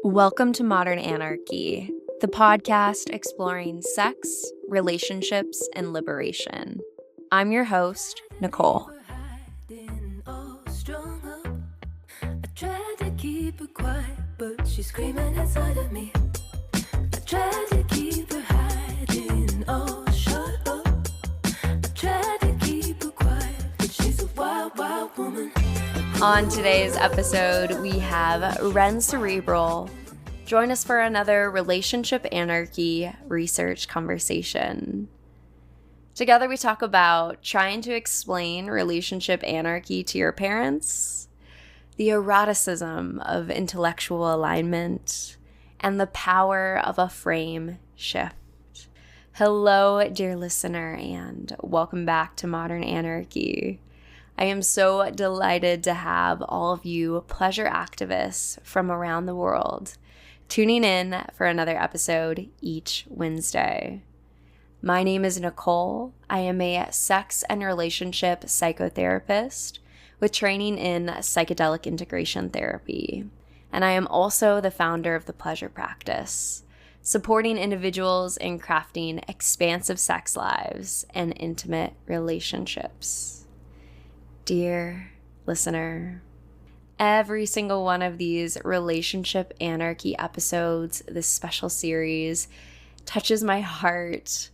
Welcome to Modern Anarchy, the podcast exploring sex, relationships, and liberation. I'm your host, Nicole. I tried to keep her quiet, but she's screaming inside of me. I tried to keep her hiding, oh, shut up. I tried to keep her quiet, but she's a wild, wild woman. On today's episode, we have Ren Cerebral. Join us for another Relationship Anarchy research conversation. Together we talk about trying to explain relationship anarchy to your parents, the eroticism of intellectual alignment, and the power of a frame shift. Hello, dear listener, and welcome back to Modern Anarchy. I am so delighted to have all of you pleasure activists from around the world tuning in for another episode each Wednesday. My name is Nicole. I am a sex and relationship psychotherapist with training in psychedelic integration therapy. And I am also the founder of the Pleasure Practice, supporting individuals in crafting expansive sex lives and intimate relationships. Dear listener, every single one of these Relationship Anarchy episodes, this special series, touches my heart.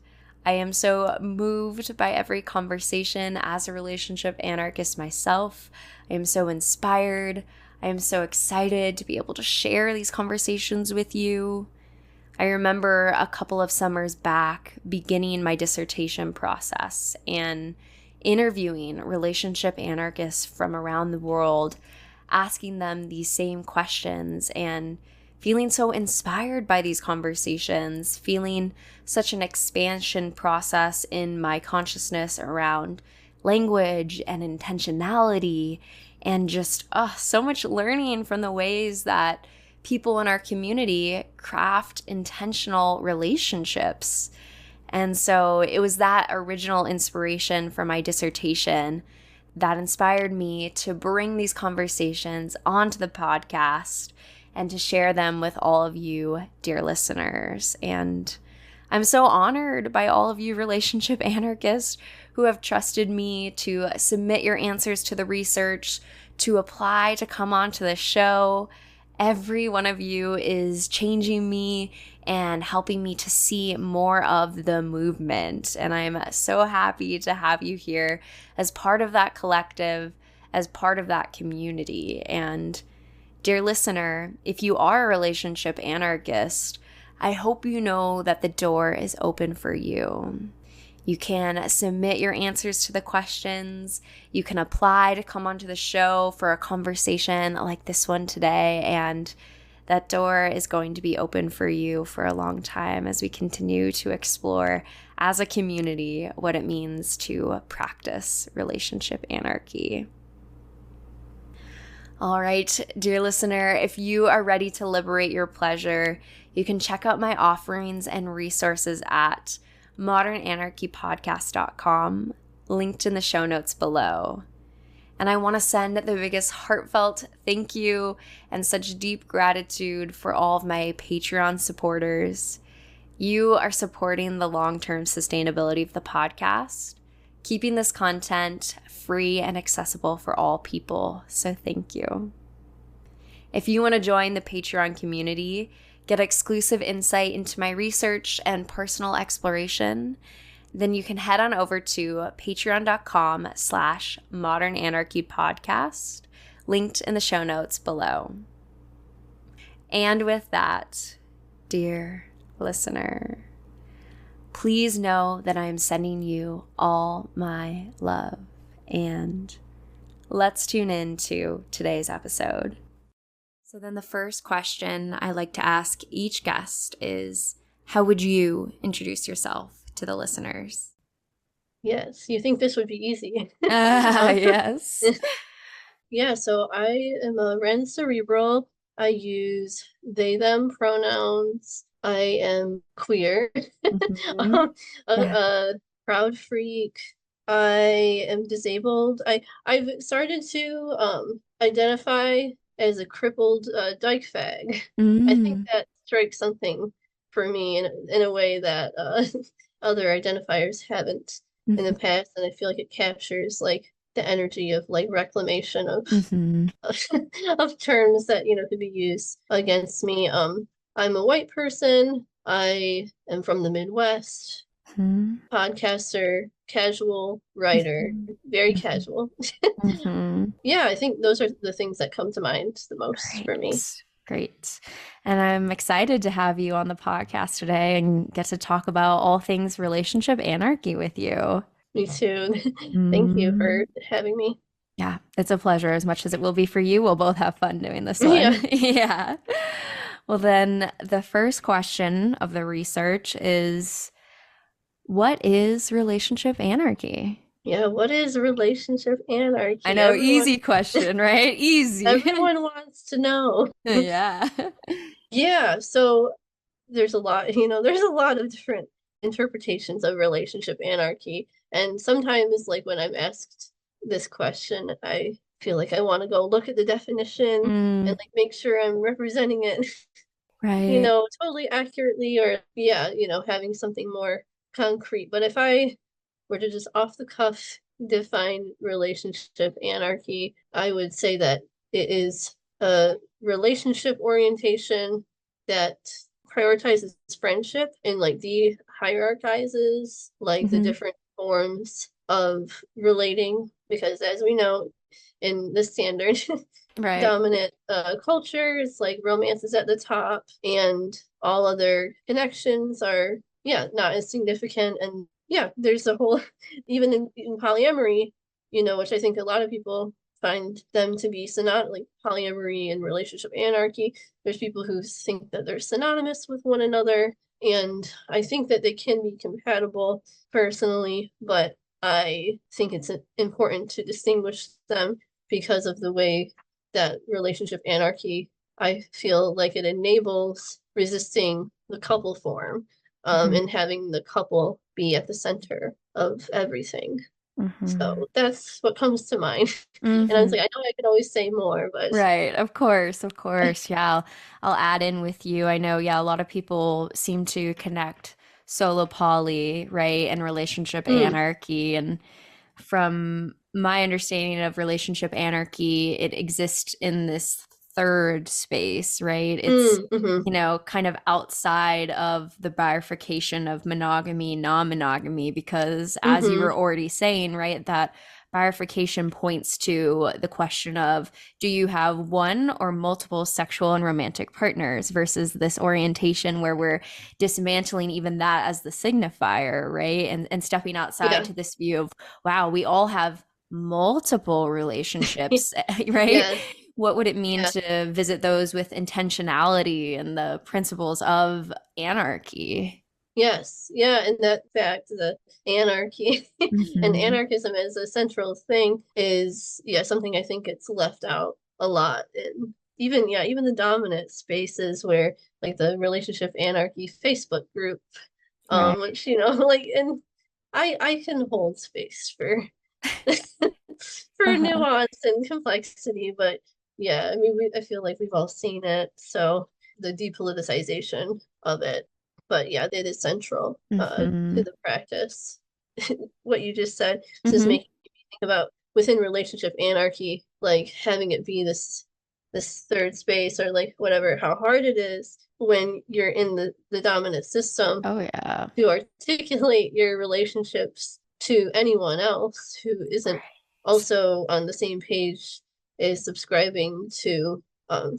I am so moved by every conversation as a relationship anarchist myself. I am so inspired. I am so excited to be able to share these conversations with you. I remember a couple of summers back beginning my dissertation process and interviewing relationship anarchists from around the world, asking them these same questions and feeling so inspired by these conversations, feeling such an expansion process in my consciousness around language and intentionality, and just so much learning from the ways that people in our community craft intentional relationships. And so it was that original inspiration for my dissertation that inspired me to bring these conversations onto the podcast and to share them with all of you, dear listeners. And I'm so honored by all of you relationship anarchists who have trusted me to submit your answers to the research, to apply to come onto the show. Every one of you is changing me and helping me to see more of the movement. And I'm so happy to have you here as part of that collective, as part of that community. And dear listener, if you are a relationship anarchist, I hope you know that the door is open for you. You can submit your answers to the questions. You can apply to come onto the show for a conversation like this one today. And that door is going to be open for you for a long time as we continue to explore as a community what it means to practice relationship anarchy. All right, dear listener, if you are ready to liberate your pleasure, you can check out my offerings and resources at modernanarchypodcast.com, linked in the show notes below. And I want to send the biggest heartfelt thank you and such deep gratitude for all of my Patreon supporters. You are supporting the long-term sustainability of the podcast, keeping this content free and accessible for all people. So thank you. If you want to join the Patreon community, get exclusive insight into my research and personal exploration, then you can head on over to patreon.com/modernanarchypodcast, linked in the show notes below. And with that, dear listener, please know that I am sending you all my love. And let's tune in to today's episode. So then the first question I like to ask each guest is, how would you introduce yourself to the listeners? Yes, you think this would be easy. Yes. Yeah, so I am a Ren Cerebral. I use they, them pronouns. I am queer, Mhm. a proud freak. I am disabled. I've started to identify as a crippled dyke fag. I think Mm. that strikes something for me in a way that other identifiers haven't in the Mhm. past, and I feel like it captures like the energy of like reclamation of Mhm. of terms that could be used against me. I'm a white person. I am from the Midwest, Mhm. podcaster, casual writer, Mhm. very Mhm. casual. Mhm. Yeah, I think those are the things that come to mind the most for me. Great. Great. And I'm excited to have you on the podcast today and get to talk about all things relationship anarchy with you. Me too. Thank you Mm. for having me. Yeah, it's a pleasure as much as it will be for you. We'll both have fun doing this one. Yeah. Yeah. Well, then the first question of the research is, what is relationship anarchy? Yeah, what is relationship I anarchy? know, easy question, right? Easy. Everyone wants to know. Yeah. Yeah, so there's a lot, there's a lot of different interpretations of relationship anarchy. And sometimes, like when I'm asked this question, I feel like I want to go look at the definition and Mm, like make sure I'm representing it, right. totally accurately, or yeah, having something more concrete. But if I were to just off the cuff define relationship anarchy, I would say that it is a relationship orientation that prioritizes friendship and like de-hierarchizes like the Hmm. different forms of relating, because as we know in the standard Right. dominant cultures, like romance is at the top and all other connections are, yeah, not as significant. And yeah, there's a whole even in polyamory, which I think a lot of people find them to be synonymous, like polyamory and relationship anarchy. There's people who think that they're synonymous with one another, and I think that they can be compatible personally, but I think it's important to distinguish them because of the way that relationship anarchy, I feel like it enables resisting the couple form, Hmm. and having the couple be at the center of everything. Hmm. So that's what comes to mind. And I was Hmm. like, I know I could always say more, but Right. Of course. Of course. Yeah. I'll add in with you. I know, yeah, a lot of people seem to connect solo poly, right, and relationship mm, anarchy. And from my understanding of relationship anarchy, it exists in this third space, right? It's, mm-hmm, kind of outside of the bifurcation of monogamy, non-monogamy, because as you mm-hmm, were already saying, right, that bifurcation points to the question of, do you have one or multiple sexual and romantic partners versus this orientation where we're dismantling even that as the signifier, right? And stepping outside yeah, to this view of, wow, we all have multiple relationships, right? yes, What would it mean yeah. to visit those with intentionality and the principles of anarchy? Yes, yeah, and that fact, the anarchy and Hmm. anarchism as a central thing is, yeah, something I think it's left out a lot. And even, yeah, even the dominant spaces where like the relationship anarchy Facebook group, Right. which, like, and I can hold space for for Uh-huh. nuance and complexity, but yeah, I mean, I feel like we've all seen it. So the depoliticization of it, but yeah, it is central to Hmm. the practice. What you just said, this is Hmm. making me think about within relationship anarchy, like having it be this third space or like whatever, how hard it is when you're in the dominant system Oh yeah. to articulate your relationships to anyone else who isn't Right. also on the same page is subscribing to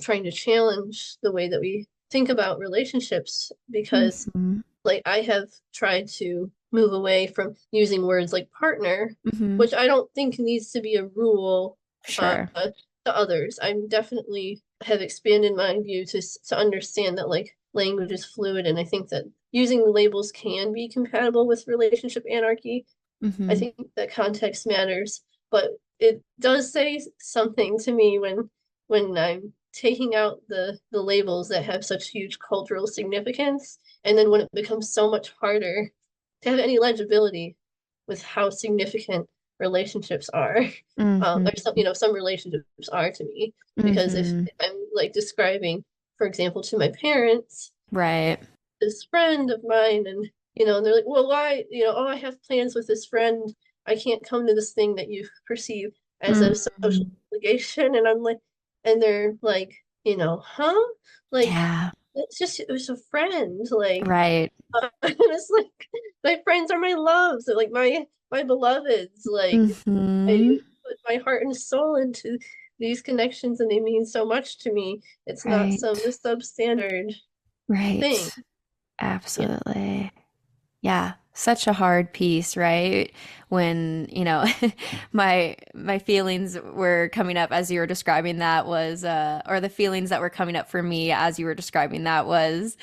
trying to challenge the way that we think about relationships, because Hmm. like I have tried to move away from using words like partner, Hmm. which I don't think needs to be a rule Sure. to others. I'm definitely have expanded my view to understand that like language is fluid, and I think that using the labels can be compatible with relationship anarchy. I Hmm. think that context matters, but it does say something to me when I'm taking out the labels that have such huge cultural significance, and then when it becomes so much harder to have any legibility with how significant relationships are. Mm-hmm. Or some, some relationships are to me. Because Mm-hmm. if I'm like describing, for example, to my parents, Right. this friend of mine, and and they're like, well, why, oh, I have plans with this friend, I can't come to this thing that you perceive as a social Mm-hmm. obligation. And I'm like, and they're like, huh, like, Yeah. it was a friend, like, Right. and it's like, my friends are my loves, they're like my beloveds, like, I Mm-hmm. put my heart and soul into these connections, and they mean so much to me. It's not some Right. substandard thing. Right. Yeah. Absolutely. Yeah, such a hard piece, right? When, my feelings were coming up as you were describing that was or the feelings that were coming up for me as you were describing that was,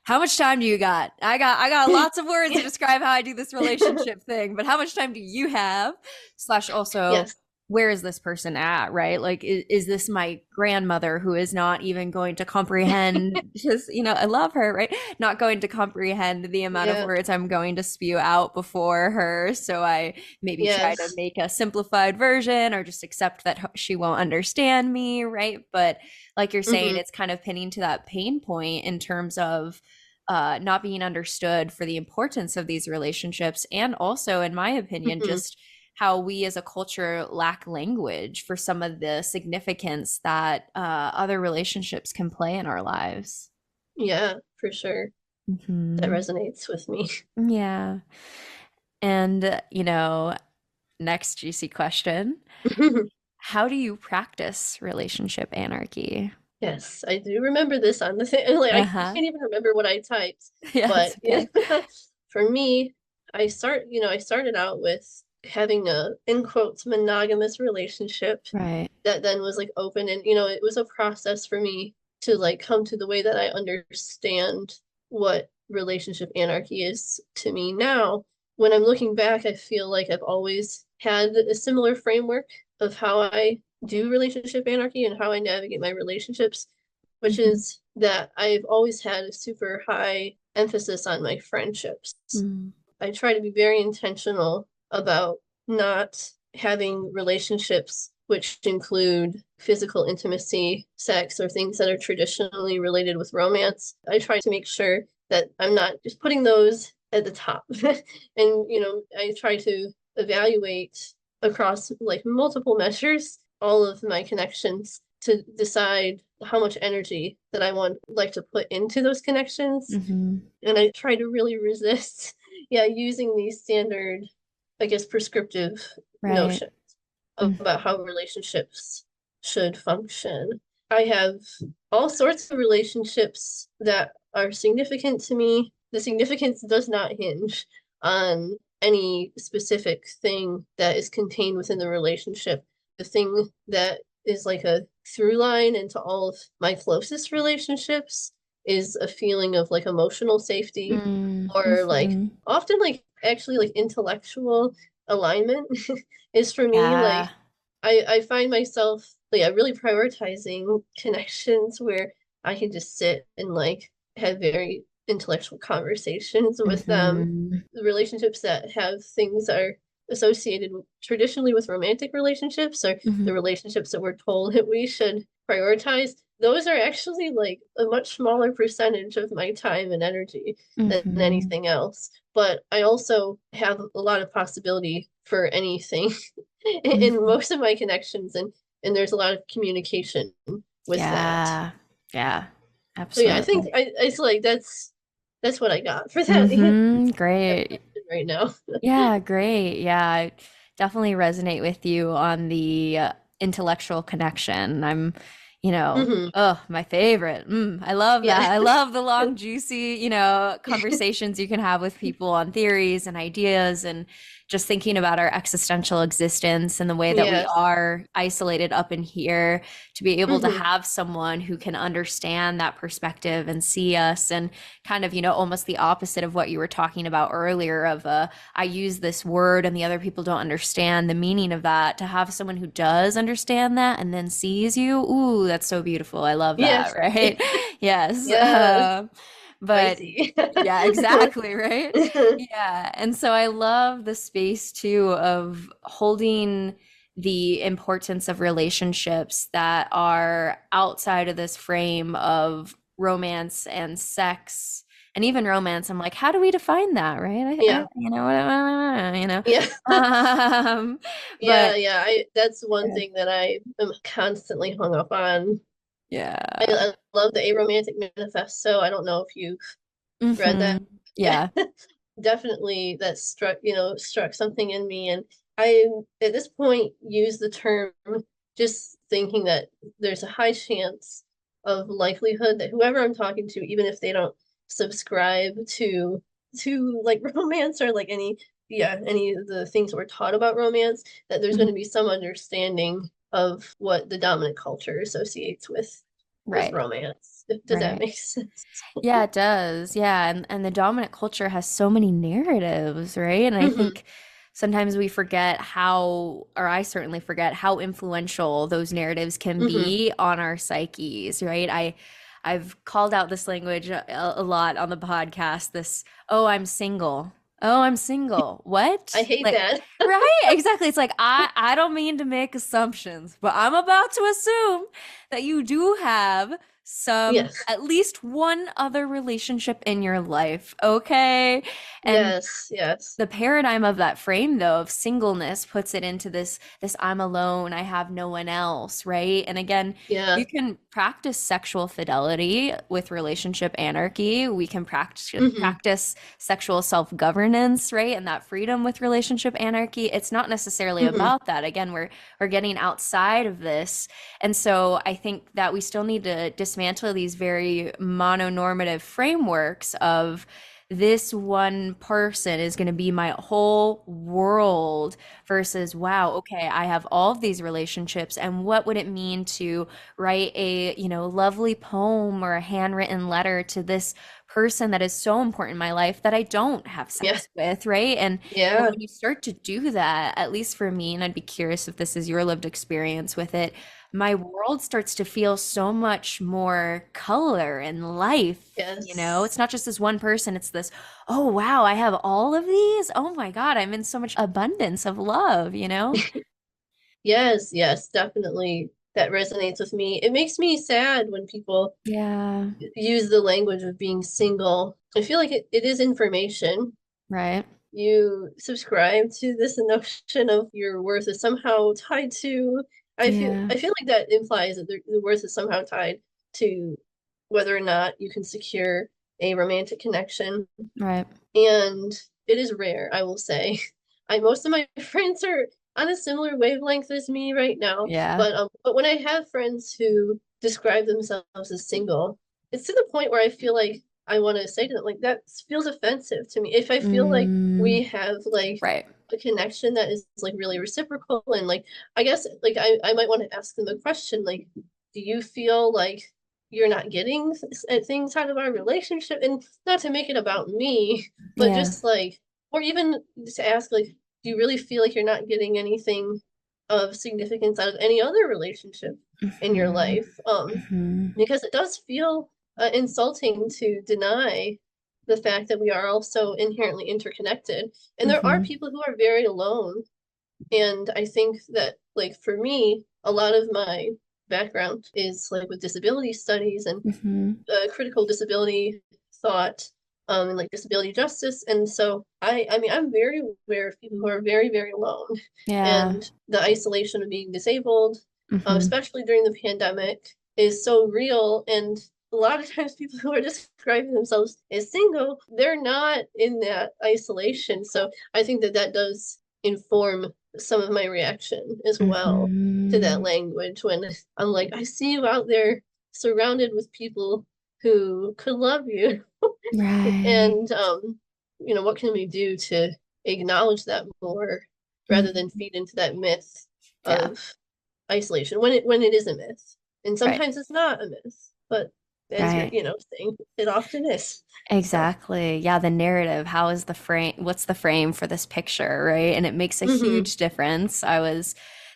how much time do you got? I got lots of words to Yeah. describe how I do this relationship thing, but how much time do you have? Slash also, Yes. where is this person at, right? Like, is this my grandmother who is not even going to comprehend just, I love her, right? Not going to comprehend the amount of Yeah. words I'm going to spew out before her. So I maybe try to Yes. make a simplified version or just accept that she won't understand me, right? But like you're saying, Mm-hmm. it's kind of pinning to that pain point in terms of not being understood for the importance of these relationships. And also, in my opinion, Mm-hmm. just how we as a culture lack language for some of the significance that other relationships can play in our lives. Yeah, for sure. That Hmm. resonates with me. Yeah. And, next juicy question. How do you practice relationship anarchy? Yes, I do remember this on the thing. Like, I Uh-huh. can't even remember what I typed, Yeah, it's but yeah, okay. for me, I started out with having a, in quotes, monogamous relationship Right. that then was like open, and it was a process for me to like come to the way that I understand what relationship anarchy is to me now. When I'm looking back, I feel like I've always had a similar framework of how I do relationship anarchy and how I navigate my relationships, which Hmm. is that I've always had a super high emphasis on my friendships. Mm. I try to be very intentional about not having relationships which include physical intimacy, sex, or things that are traditionally related with romance. I try to make sure that I'm not just putting those at the top. And, I try to evaluate across like multiple measures all of my connections to decide how much energy that I want like to put into those connections. Hmm. And I try to really resist, yeah, using these standard, I guess, prescriptive Right. notions Mm. about how relationships should function. I have all sorts of relationships that are significant to me. The significance does not hinge on any specific thing that is contained within the relationship. The thing that is like a through line into all of my closest relationships is a feeling of like emotional safety, Mm. or like Hmm. often like actually like intellectual alignment is for me Yeah. like I find myself like I really prioritizing connections where I can just sit and like have very intellectual conversations with them. Hmm. The relationships that have things that are associated traditionally with romantic relationships, or Hmm. the relationships that we're told that we should prioritize, those are actually like a much smaller percentage of my time and energy than Hmm. anything else. But I also have a lot of possibility for anything in Hmm. most of my connections, and there's a lot of communication with that. Yeah. Yeah. So yeah, I think Absolutely. I feel like that's what I got for that that Great. question right now. Yeah, great. Yeah, I definitely resonate with you on the intellectual connection. Hmm. Oh, my favorite. I love Yeah. that. I love the long, juicy, conversations you can have with people on theories and ideas and just thinking about our existential existence and the way that we Yes. are isolated up in here to be able to Hmm. have someone who can understand that perspective and see us and kind of, almost the opposite of what you were talking about earlier of I use this word and the other people don't understand the meaning of that. To have someone who does understand that and then sees you, ooh, that's so beautiful. I love that, Yes. right? Yes. Yes. But Spicy. yeah, exactly, right? Yeah. And so I love the space too of holding the importance of relationships that are outside of this frame of romance and sex and even romance. I'm like, how do we define that, right? Yeah. You know what, you know. Yeah. Um, Yeah, but yeah. That's one yeah. thing that I am constantly hung up on. Yeah. I love the Aromantic Manifesto. I don't know if you've read that. Yeah. Yeah. Definitely that struck something in me. And I, at this point, use the term just thinking that there's a high chance of likelihood that whoever I'm talking to, even if they don't subscribe to like romance or like any of the things that we're taught about romance, that there's going to Mhm. be some understanding of what the dominant culture associates with Right. romance. Does that Right. make sense? Yeah, it does. Yeah, and the dominant culture has so many narratives, right? And I Hmm. think sometimes we forget how, or I certainly forget how influential those narratives can Hmm. be on our psyches, right? I've called out this language a lot on the podcast, this, oh, I'm single. Oh, I'm single. I What? hate Like, that. right? Exactly. It's like I don't mean to make assumptions, but I'm about to assume that you do have some Yes. at least one other relationship in your life, okay? And Yes, yes. the paradigm of that frame though of singleness puts it into this I'm alone, I have no one else, right? And again, Yeah. you can practice sexual fidelity with relationship anarchy. We can Hmm. practice sexual self-governance, right? And that freedom with relationship anarchy. It's not necessarily Hmm. about that. Again, we're getting outside of this. And so I think that we still need to dismantle these very mononormative frameworks of this one person is going to be my whole world versus, wow, okay, I have all of these relationships. And what would it mean to write a, lovely poem or a handwritten letter to this person that is so important in my life that I don't have Yeah. sex with, right? And Yeah. when you start to do that, at least for me, and I'd be curious if this is your lived experience with it, my world starts to feel so much more color and life. Yes. It's not just this one person, it's this, oh wow, I have all of these. Oh my God, I'm in so much abundance of love. Yes, yes, definitely. That resonates with me. It makes me sad when people Yeah, use the language of being single. I feel like it is information. right. You subscribe to this notion of your worth is somehow tied to Yeah, I feel like that implies that the worth is somehow tied to whether or not you can secure a romantic connection. right. And it is rare, I will say. I Most of my friends are on a similar wavelength as me right now, Yeah. but when I have friends who describe themselves as single, it's to the point where I feel like I want to say to them, like, that feels offensive to me. If I feel like Mm, we have like right. a connection that is like really reciprocal, and like I guess like I might want to ask them a question like, do you feel like you're not getting things out of our relationship? And not to make it about me, but Yeah. just like, or even to ask like, do you really feel like you're not getting anything of significance out of any other relationship in your Hmm. life? Hmm. Because it does feel insulting to deny the fact that we are also inherently interconnected, and there are Hmm. people who are very alone. And I think that, like, for me, a lot of my background is like with disability studies and Hmm. critical disability thought, and like disability justice. And so I mean, I'm very aware of people who are very, very alone, Yeah. and the isolation of being disabled, Hmm. especially during the pandemic, is so real. And a lot of times people who are describing themselves as single, they're not in that isolation. So I think that that does inform some of my reaction as well to that Hmm. language when I'm like, I see you out there surrounded with people who could love you. Right. And what can we do to acknowledge that more rather than Mhm. feed into that myth Yeah. of isolation when it is a myth. And Right. sometimes it's not a myth, but as you're, Right. saying, it often is. So, Exactly. Yeah, the narrative. How is the frame? What's the frame for this picture, right? And it makes a mhm. huge difference. I was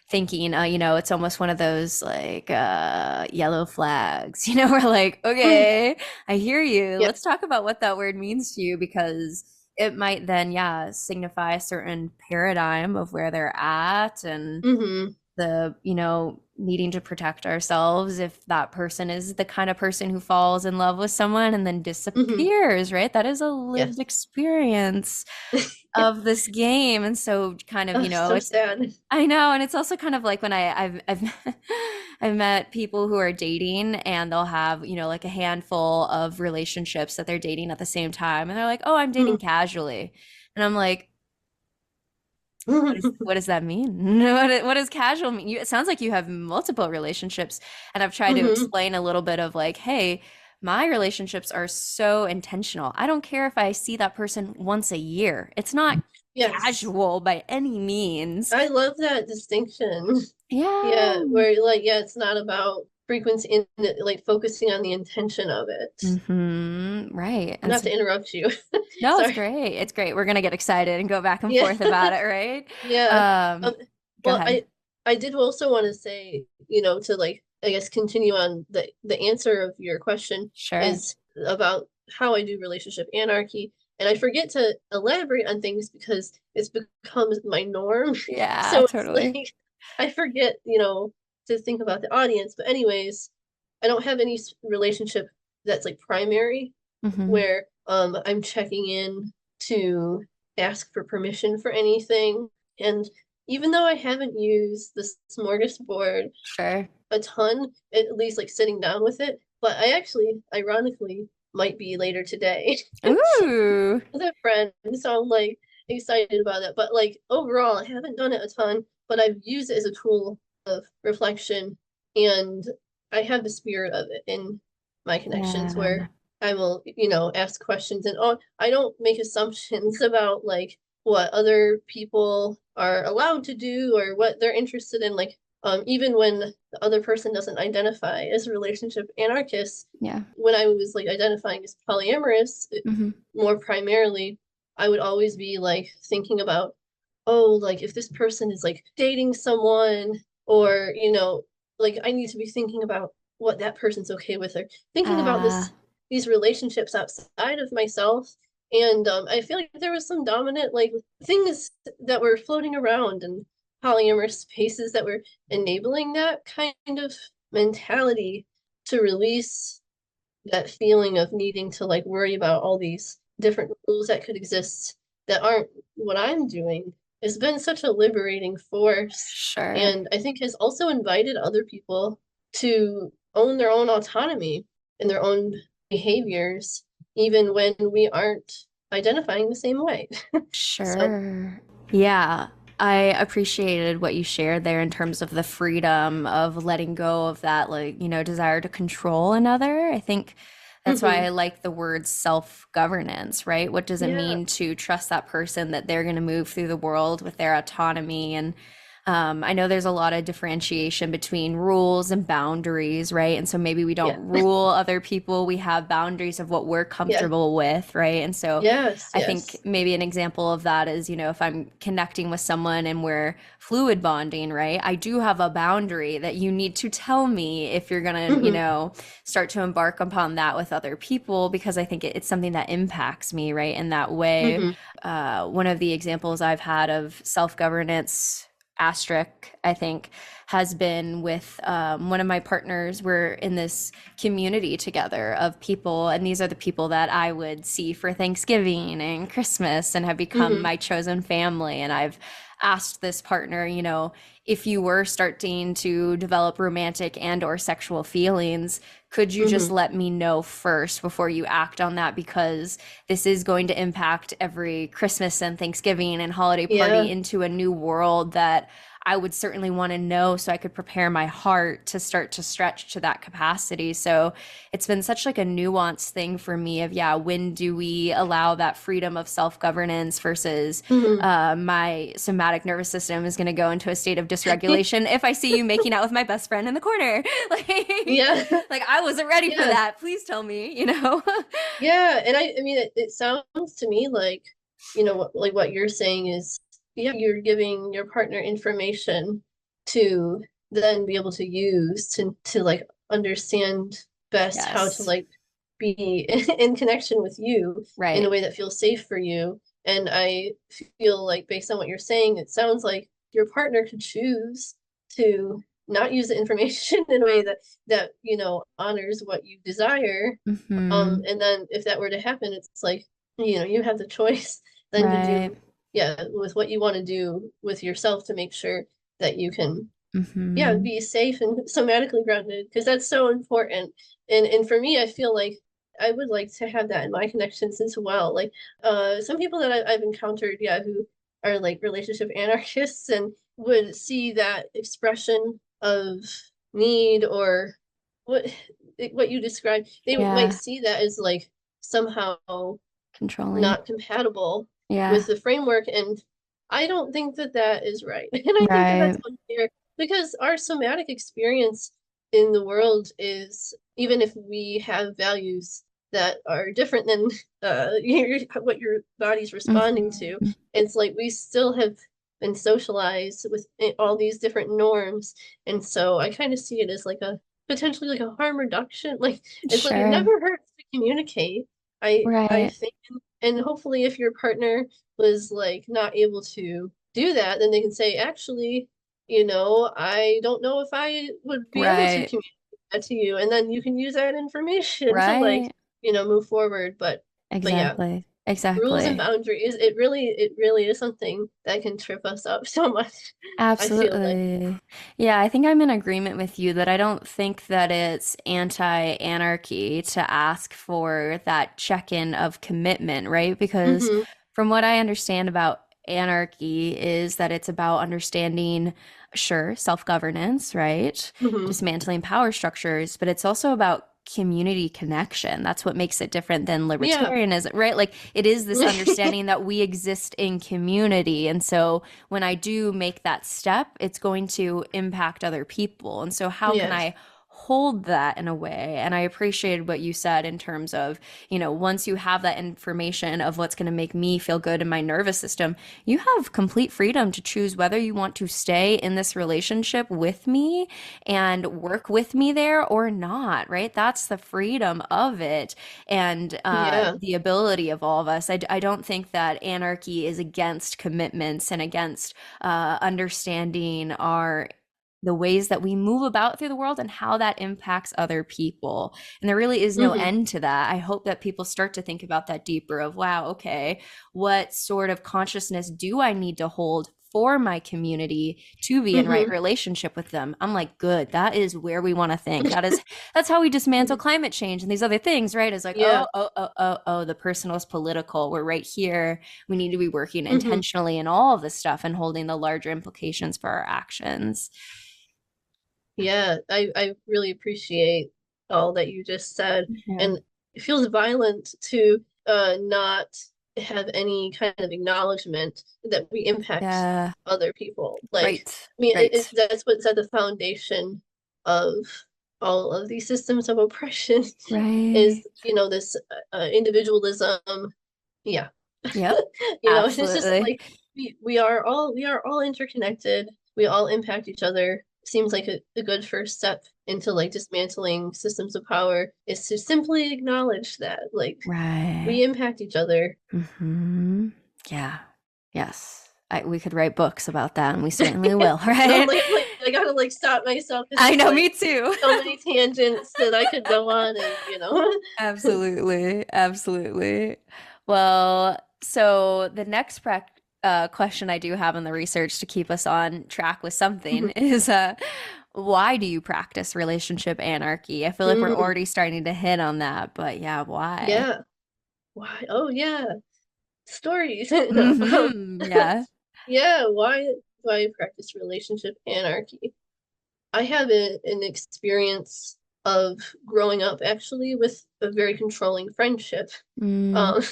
thinking, it's almost one of those like yellow flags, we're like, okay, I hear you. Yeah. Let's talk about what that word means to you, because it might then, yeah, signify a certain paradigm of where they're at, and Mm-hmm. the, needing to protect ourselves if that person is the kind of person who falls in love with someone and then Mm-hmm. disappears, right? That is a lived Yes. experience Yeah. of this game. And so kind of, Oh, so it's, sad. I know, and it's also kind of like when I've I've met people who are dating, and they'll have, like a handful of relationships that they're dating at the same time, and they're like, "Oh, I'm dating casually." And I'm like, what does that mean? What does casual mean? It sounds like you have multiple relationships. And I've tried to Mm-hmm. explain a little bit of like, hey, my relationships are so intentional. I don't care if I see that person once a year. It's not Yes. casual by any means. I love that distinction. Yeah. Yeah, where like, yeah, it's not about frequency in it, like focusing on the intention of it. Right. And Not so, to interrupt you. no, it's Sorry. great. It's great. We're gonna get excited and go back and Yeah. forth about it, right? Yeah. Um, Um, Go well, ahead. I did also want to say, to like I guess continue on the answer of your question Sure. is about how I do relationship anarchy. And I forget to elaborate on things because it's become my norm. Yeah, So it's totally. like I forget, to think about the audience. But anyways, I don't have any relationship that's like primary Hmm. where I'm checking in to ask for permission for anything. And even though I haven't used the smorgasbord Sure. a ton, at least like sitting down with it, but I actually, ironically, might be later today Ooh. with a friend. So I'm like excited about that. But like overall, I haven't done it a ton, but I've used it as a tool of reflection, and I have the spirit of it in my connections Yeah. where I will, ask questions, and I don't make assumptions about like what other people are allowed to do or what they're interested in. Like, even when the other person doesn't identify as a relationship anarchist, Yeah. when I was like identifying as polyamorous, Hmm. more primarily, I would always be like thinking about, oh, like if this person is like dating someone, or, like I need to be thinking about what that person's okay with, or thinking about Uh, these relationships outside of myself. And I feel like there was some dominant like things that were floating around and polyamorous spaces that were enabling that kind of mentality to release that feeling of needing to like worry about all these different rules that could exist that aren't what I'm doing has been such a liberating force. sure. And I think has also invited other people to own their own autonomy and their own behaviors, even when we aren't identifying the same way. So, Sure. Yeah. I appreciated what you shared there in terms of the freedom of letting go of that, like, desire to control another. I think that's why mhm. I like the word self-governance, right? What does it Yeah, mean to trust that person that they're going to move through the world with their autonomy? And I know there's a lot of differentiation between rules and boundaries, right? And so maybe we yeah, don't rule other people, we have boundaries of what we're yeah, comfortable with, right? And so yes, I think yes. maybe an example of that is, if I'm connecting with someone and we're fluid bonding, right? I do have a boundary that you need to tell me if you're gonna, Hmm. start to embark upon that with other people, because I think it's something that impacts me, right? In that way. Hmm. One of the examples I've had of self-governance asterisk, I think, has been with one of my partners. We're in this community together of people, and these are the people that I would see for Thanksgiving and Christmas and have become Hmm. my chosen family. And I've asked this partner, if you were starting to develop romantic and or sexual feelings, could you just Hmm. let me know first before you act on that? Because this is going to impact every Christmas and Thanksgiving and holiday party Yeah. into a new world that I would certainly want to know, so I could prepare my heart to start to stretch to that capacity. So it's been such like a nuanced thing for me of, yeah, when do we allow that freedom of self-governance versus Hmm. my somatic nervous system is going to go into a state of dysregulation if I see you making out with my best friend in the corner. Yeah. Like I wasn't ready for Yeah. that. Please tell me. Yeah. And I mean, it sounds to me like, like what you're saying is, yeah, you're giving your partner information to then be able to use to like understand best how to Yes. like be in connection with you in a Right. way that feels safe for you. And I feel like based on what you're saying, it sounds like your partner could choose to not use the information in a way that honors what you desire. Mm-hmm. And then if that were to happen, it's like, you have the choice then to Right. do, yeah, with what you want to do with yourself to make sure that you can, yeah, Mm-hmm. be safe and somatically grounded, because that's so important. And for me, I feel like I would like to have that in my connections as well. Like some people that I've encountered, yeah, who are like relationship anarchists and would see that expression of need or what what you described, they might Yeah. see that as like somehow Controlling. not compatible Yeah. with the framework. And I don't think that that is right. And I think that that's Right. unfair, because our somatic experience in the world is, even if we have values that are different than what your body's responding to, Mm-hmm. it's like we still have been socialized with all these different norms. And so I kind of see it as like a potentially like a harm reduction. Like it's like it Sure. never hurts to communicate. I Right. think, and hopefully if your partner was like not able to do that, then they can say, actually, I don't know if I would be able to Right. communicate that to you. And then you can use that information to like, Right. move forward. But yeah, Exactly. rules and Exactly. boundaries, it really is something that can trip us up so much. I feel like. Absolutely. Yeah, I think I'm in agreement with you that I don't think that it's anti-anarchy to ask for that check-in of commitment, right? Because Mm-hmm. from what I understand about anarchy is that it's about understanding, sure, self-governance, right? Mm-hmm. Dismantling power structures, but it's also about community connection. That's what makes it different than Yeah. libertarianism, right? Like it is this understanding that we exist in community. And so when I do make that step, it's going to impact other people. And so, how can Yes. I hold that in a way? And I appreciated what you said in terms of, once you have that information of what's going to make me feel good in my nervous system, you have complete freedom to choose whether you want to stay in this relationship with me and work with me there or not, right? That's the freedom of it and Yeah. the ability of all of us. I don't think that anarchy is against commitments and against understanding the ways that we move about through the world and how that impacts other people. And there really is no Mm-hmm. end to that. I hope that people start to think about that deeper of, wow, okay, what sort of consciousness do I need to hold for my community to be in right Mm-hmm. relationship with them? I'm like, good. That is where we want to think. That's how we dismantle climate change and these other things, right? It's like, Yeah. the personal is political. We're right here. We need to be working Mm-hmm. intentionally in all of this stuff and holding the larger implications for our actions. Yeah, I really appreciate all that you just said. Yeah. And it feels violent to not have any kind of acknowledgement that we impact Yeah. other people. Like, Right. I mean, Right. that's what's at the foundation of all of these systems of oppression Right. is, this individualism. Yeah. Yep. It's just Absolutely. like we are all interconnected. We all impact each other. Seems like a good first step into like dismantling systems of power is to simply acknowledge that like Right. we impact each other. Hmm. Yeah. Yes. We could write books about that, and we certainly will, No, right? like I gotta like stop myself because I there's know, like me too. so many tangents that I could go on and Absolutely. Absolutely. Well, so the next question I do have in the research to keep us on track with something is why do you practice relationship anarchy? I feel like we're Mm, already starting to hit on that, but yeah, why? yeah. Why? Oh yeah. Stories. No. Yeah. Yeah, why do I practice relationship anarchy? I have an experience of growing up actually with a very controlling friendship, Mm, um,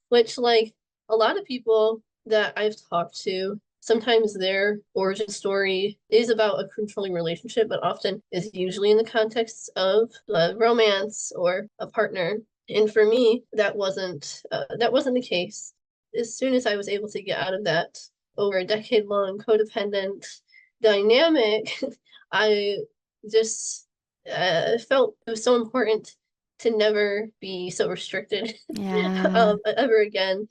which like a lot of people that I've talked to, sometimes their origin story is about a controlling relationship, but often is usually in the context of romance or a partner. And for me, that wasn't the case. As soon as I was able to get out of that over a decade long codependent, dynamic, I just felt it was so important to never be so restricted Yeah. ever again.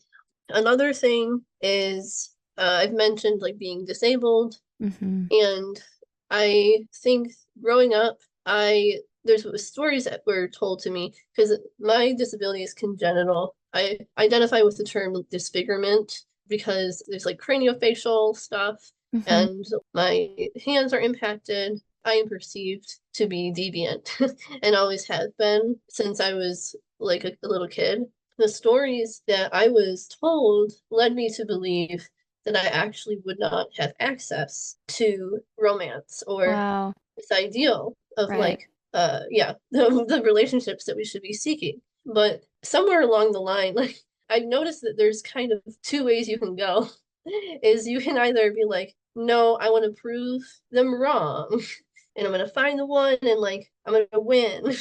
Another thing is I've mentioned like being disabled, Mm-hmm. and I think growing up, I there's stories that were told to me because my disability is congenital. I identify with the term disfigurement because there's like craniofacial stuff, Mm-hmm. and my hands are impacted. I am perceived to be deviant and always have been since I was like a little kid. The stories that I was told led me to believe that I actually would not have access to romance or Wow. this ideal of Right. like the relationships that we should be seeking. But somewhere along the line, like I noticed that there's kind of two ways you can go. Is you can either be like, no, I want to prove them wrong, and I'm gonna find the one and like I'm gonna win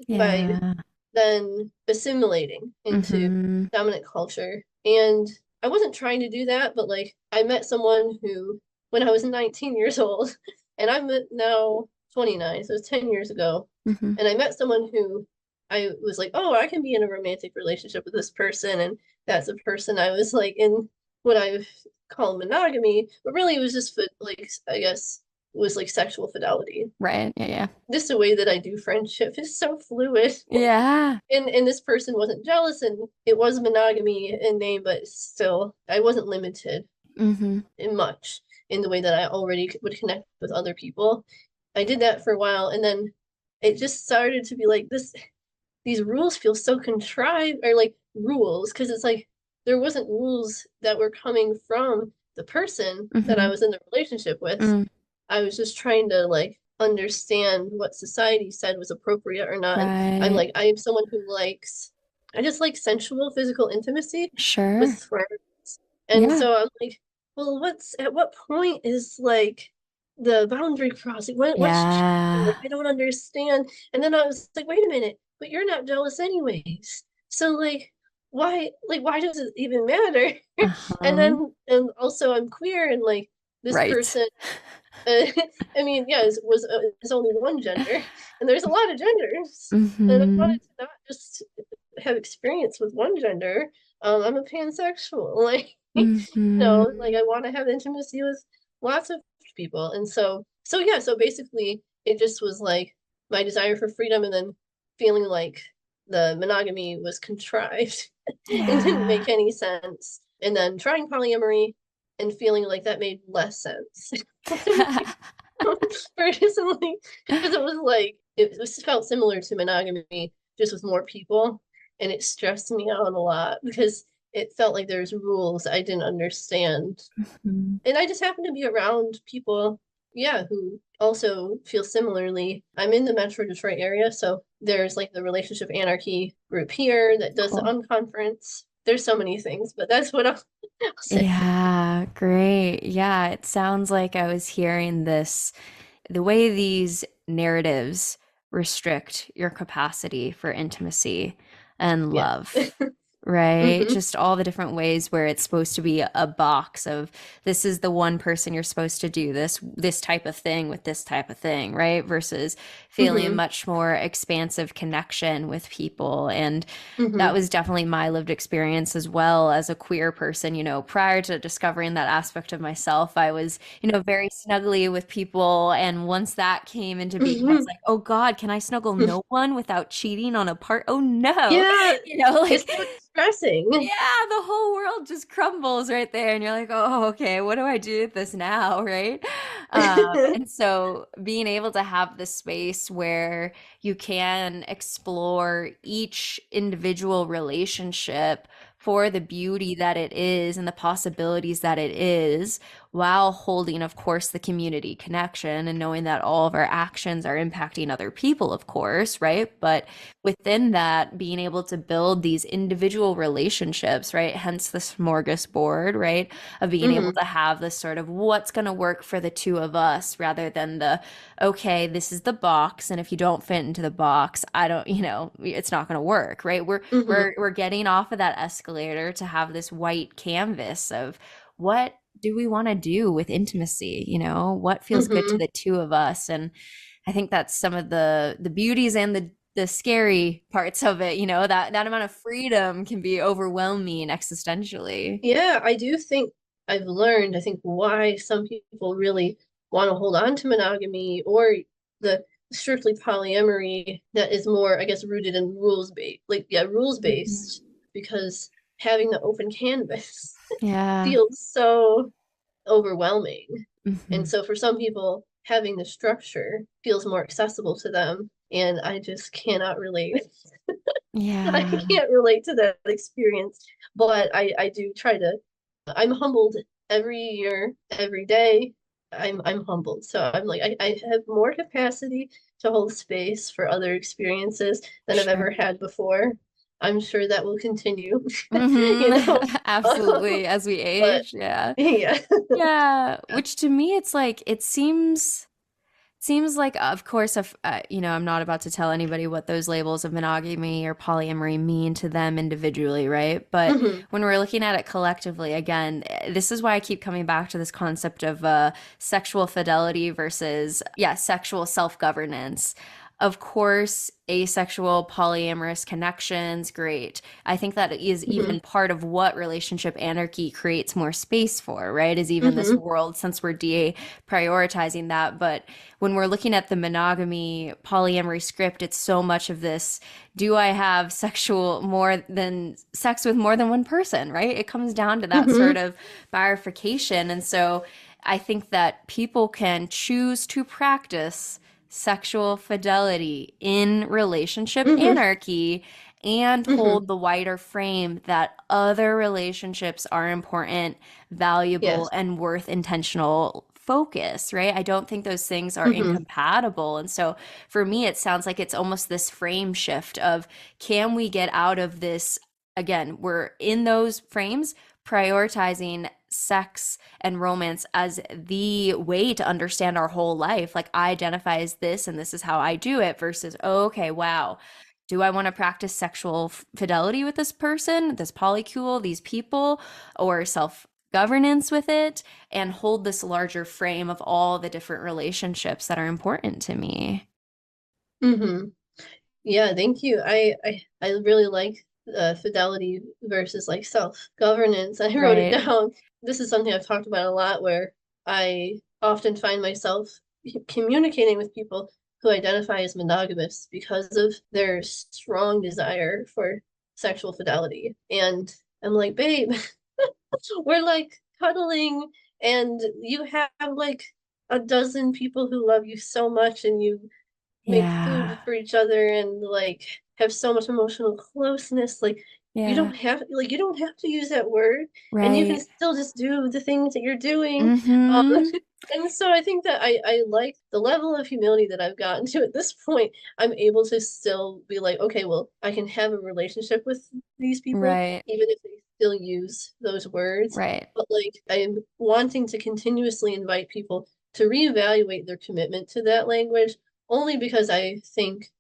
by Yeah. then assimilating into Mm-hmm. dominant culture. And I wasn't trying to do that, but like I met someone who, when I was 19 years old, and I'm now 29, so it's 10 years ago, Mm-hmm. and I met someone who I was like, oh, I can be in a romantic relationship with this person, and that's a person I was like in what I call monogamy, but really it was just like I guess it was like sexual fidelity. Right. Yeah. Yeah. Just the way that I do friendship is so fluid. Yeah. And this person wasn't jealous, and it was monogamy in name, but still I wasn't limited Mm-hmm. in much in the way that I already would connect with other people. I did that for a while, and then it just started to be like this, these rules feel so contrived, or like rules, because it's like there wasn't rules that were coming from the person that I Mm-hmm. was in the relationship with. Mm. I was just trying to like understand what society said was appropriate or not. And I'm Right. like, I am someone who likes, I just like sensual physical intimacy with Sure. friends. And Yeah. so I'm like, well, what's at what point is like the boundary crossing? What's cheating? Like, Yeah. I don't understand. And then I was like, wait a minute, but you're not jealous anyways. So why does it even matter? And Uh-huh. then and also I'm queer, and like this Right. person uh, I mean, yeah, it's only one gender, and there's a lot of genders, and I Mm-hmm. wanted to not just have experience with one gender. I'm a pansexual, like like Mm-hmm. I want to have intimacy with lots of people, and so yeah, so basically, it just was like my desire for freedom, and then feeling like the monogamy was contrived and didn't Yeah. make any sense, and then trying polyamory and feeling like that made less sense to me personally, because it was like it felt similar to monogamy, just with more people, and it stressed me out a lot because it felt like there's rules I didn't understand, Mhm. and I just happened to be around people, yeah, who also feel similarly. I'm in the Metro Detroit area, so there's like the Relationship Anarchy group here that does the Cool. unconference. There's so many things, but that's what I'll say. Yeah, great. Yeah, it sounds like I was hearing this, the way these narratives restrict your capacity for intimacy and Yeah. love, right? Mm-hmm. Just all the different ways where it's supposed to be a box of this is the one person you're supposed to do this type of thing with this type of thing, right? Versus feeling a Mm-hmm. much more expansive connection with people. And that Mm-hmm. was definitely my lived experience as well as a queer person. Prior to discovering that aspect of myself, I was, very snuggly with people. And once that came into being, I was Mm-hmm. like, oh God, can I snuggle no one without cheating on a part? Oh no. Yeah, it's Like, so distressing. yeah, the whole world just crumbles right there. And you're like, oh, okay, what do I do with this now? Right. And so being able to have the space where you can explore each individual relationship for the beauty that it is and the possibilities that it is, while holding, of course, the community connection and knowing that all of our actions are impacting other people, of course, right? But within that, being able to build these individual relationships, right? Hence the smorgasbord, right? Of being able Mm-hmm. to have this sort of what's going to work for the two of us rather than the, okay, this is the box. And if you don't fit into the box, I don't, it's not going to work, right? We're, Mm-hmm. we're, we're getting off of that escalator to have this white canvas of what do we want to do with intimacy? What feels good to Hmm. the two of us? And I think that's some of the beauties and the scary parts of it, that amount of freedom can be overwhelming existentially. Yeah, I do think I've learned, I think, why some people really want to hold on to monogamy or the strictly polyamory that is more, I guess, rooted in rules based, like, yeah, rules Mhm. based, because having the open canvas Yeah. feels so overwhelming. And Hmm. so for some people, having the structure feels more accessible to them. And I just cannot relate. I Yeah. can't relate to that experience, but I do try to. I'm humbled every year, every day. I'm humbled. So I'm like I have more capacity to hold space for other experiences than I've Sure. ever had before. I'm sure that will continue, Hmm. you know. Absolutely. As we But age. Yeah. yeah. Yeah. Which to me, it's like, it seems like, of course, if I'm not about to tell anybody what those labels of monogamy or polyamory mean to them individually, right? But Hmm. when we're looking at it collectively, again, this is why I keep coming back to this concept of sexual fidelity versus, yeah, sexual self-governance. Of course, asexual, polyamorous connections, great. I think that is Hmm. even part of what relationship anarchy creates more space for, right? Is even this Hmm. world, since we're de-prioritizing that. But when we're looking at the monogamy polyamory script, it's so much of this, do I have sexual more than sex with more than one person, right? It comes down to that Hmm. sort of bifurcation. And so I think that people can choose to practice sexual fidelity in relationship Hmm. anarchy and Hmm. hold the wider frame that other relationships are important, valuable, Yes. and worth intentional focus, right? I don't think those things are Hmm. incompatible. And so for me, it sounds like it's almost this frame shift of, can we get out of this? Again, we're in those frames prioritizing sex and romance as the way to understand our whole life. Like, I identify as this and this is how I do it, versus, oh, okay, wow. Do I want to practice sexual fidelity with this person, this polycule, these people, or self governance with it, and hold this larger frame of all the different relationships that are important to me? Hmm. Yeah, thank you. I really like fidelity versus like self-governance. I wrote it Right. down. This is something I've talked about a lot where I often find myself communicating with people who identify as monogamous because of their strong desire for sexual fidelity. And I'm like, babe, we're like cuddling and you have like a dozen people who love you so much and you make Yeah. food for each other and like have so much emotional closeness. Like Yeah. you don't have to use that word, and you can Right. still just do the things that you're doing. um, Mm-hmm. and so I think that I like the level of humility that I've gotten to at this point. I'm able to still be like, okay, well, I can have a relationship with these people Right. even if they still use those words. Right. But like I'm wanting to continuously invite people to reevaluate their commitment to that language, only because I think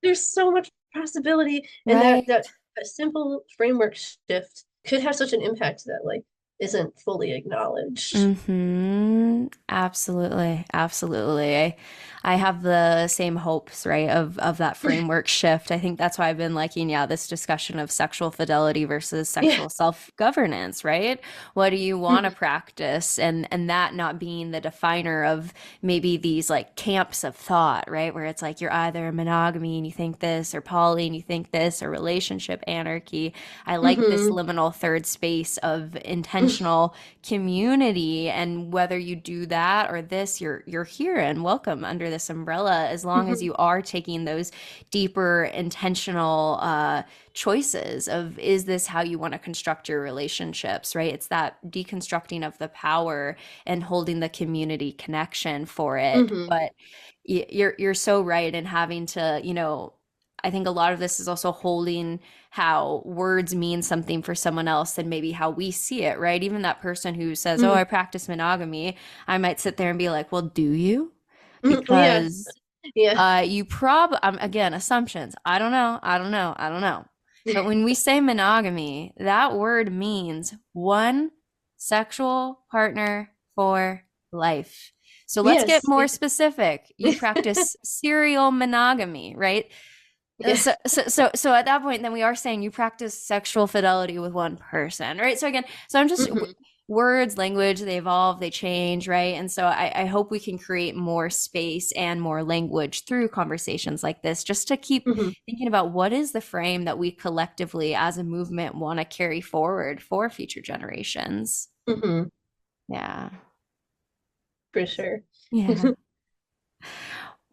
there's so much possibility, and that Right. a simple framework shift could have such an impact that like isn't fully acknowledged. Mm-hmm. Absolutely. Absolutely. I have the same hopes, right, of that framework shift. I think that's why I've been liking, yeah, this discussion of sexual fidelity versus Yeah. sexual self-governance, right? What do you want to Mhm. practice? And that not being the definer of maybe these like camps of thought, right? Where it's like you're either monogamy and you think this, or poly and you think this, or relationship anarchy. I like this Mhm. liminal third space of intentional community, and whether you do that or this, you're here and welcome under this umbrella, as long as Mhm. you are taking those deeper intentional choices of, is this how you want to construct your relationships, right? It's that deconstructing of the power and holding the community connection for it. Mhm. But you're so right in having to, I think a lot of this is also holding how words mean something for someone else than maybe how we see it, right? Even that person who says, "Oh, Mhm. I practice monogamy," I might sit there and be like, "Well, do you?" Mhm. Yeah. Because Yeah. you again, assumptions. I don't know. I don't know. I don't know. But when we say monogamy, that word means one, sexual partner for life. So let's get Yes. more specific. You practice serial monogamy, right? Yeah. So at that point, then we are saying you practice sexual fidelity with one person, right? So again, so I'm just Hmm. words, language, they evolve, they change, right? And so I hope we can create more space and more language through conversations like this, just to keep Hmm. thinking about what is the frame that we collectively as a movement want to carry forward for future generations. Hmm. Yeah. For sure. Yeah.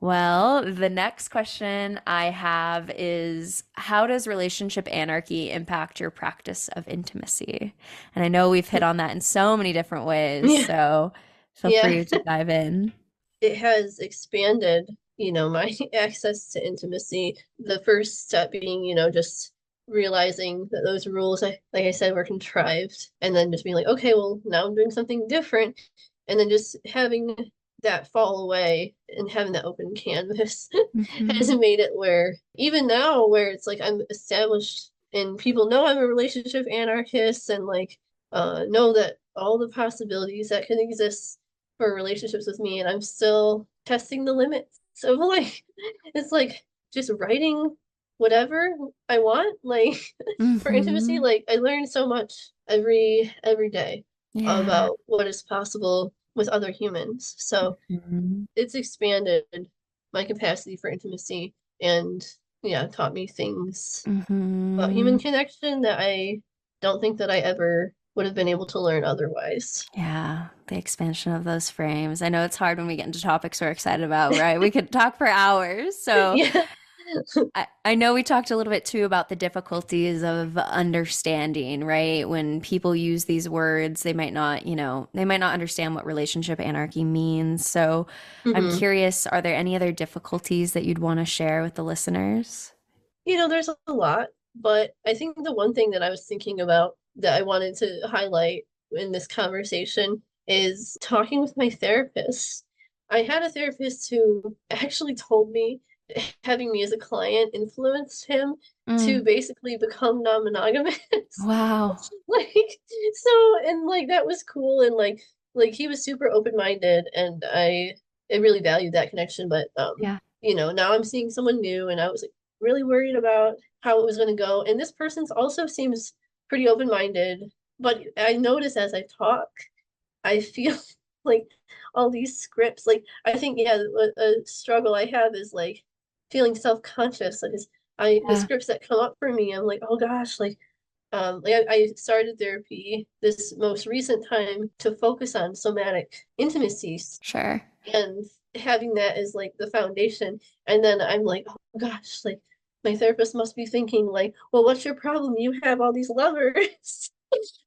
Well, the next question I have is, how does relationship anarchy impact your practice of intimacy? And I know we've hit on that in so many different ways, Yeah. so feel Yeah. free to dive in. It has expanded, my access to intimacy. The first step being, just realizing that those rules, like I said, were contrived, and then just being like, okay, well, now I'm doing something different, and then just having that fall away and having that open canvas has Hmm. made it where even now, where it's like I'm established and people know I'm a relationship anarchist and like know that all the possibilities that can exist for relationships with me, and I'm still testing the limits of like it's like just writing whatever I want, like for intimacy. Hmm. Like I learn so much every day Yeah. about what is possible with other humans. So Hmm. it's expanded my capacity for intimacy and yeah, taught me things about Hmm. human connection that I don't think that I ever would have been able to learn otherwise. Yeah, the expansion of those frames. I know it's hard when we get into topics we're excited about, right? We could talk for hours. So Yeah. I know we talked a little bit too about the difficulties of understanding, right? When people use these words, they might not, they might not understand what relationship anarchy means. So I'm Hmm. curious, are there any other difficulties that you'd want to share with the listeners? There's a lot, but I think the one thing that I was thinking about that I wanted to highlight in this conversation is talking with my therapist. I had a therapist who actually told me having me as a client influenced him to Mm, basically become non-monogamous. wow. Like and like that was cool, and like he was super open-minded, and I really valued that connection. But Yeah, now I'm seeing someone new, and I was like really worried about how it was going to go. And this person also seems pretty open-minded, but I notice as I talk, I feel like all these scripts, like I think, yeah, a struggle I have is like feeling self-conscious. Like the yeah, scripts that come up for me, I'm like, oh gosh, like I started therapy this most recent time to focus on somatic intimacies, sure. and having that as like the foundation. And then I'm like, oh gosh, like my therapist must be thinking like, well, what's your problem? You have all these lovers.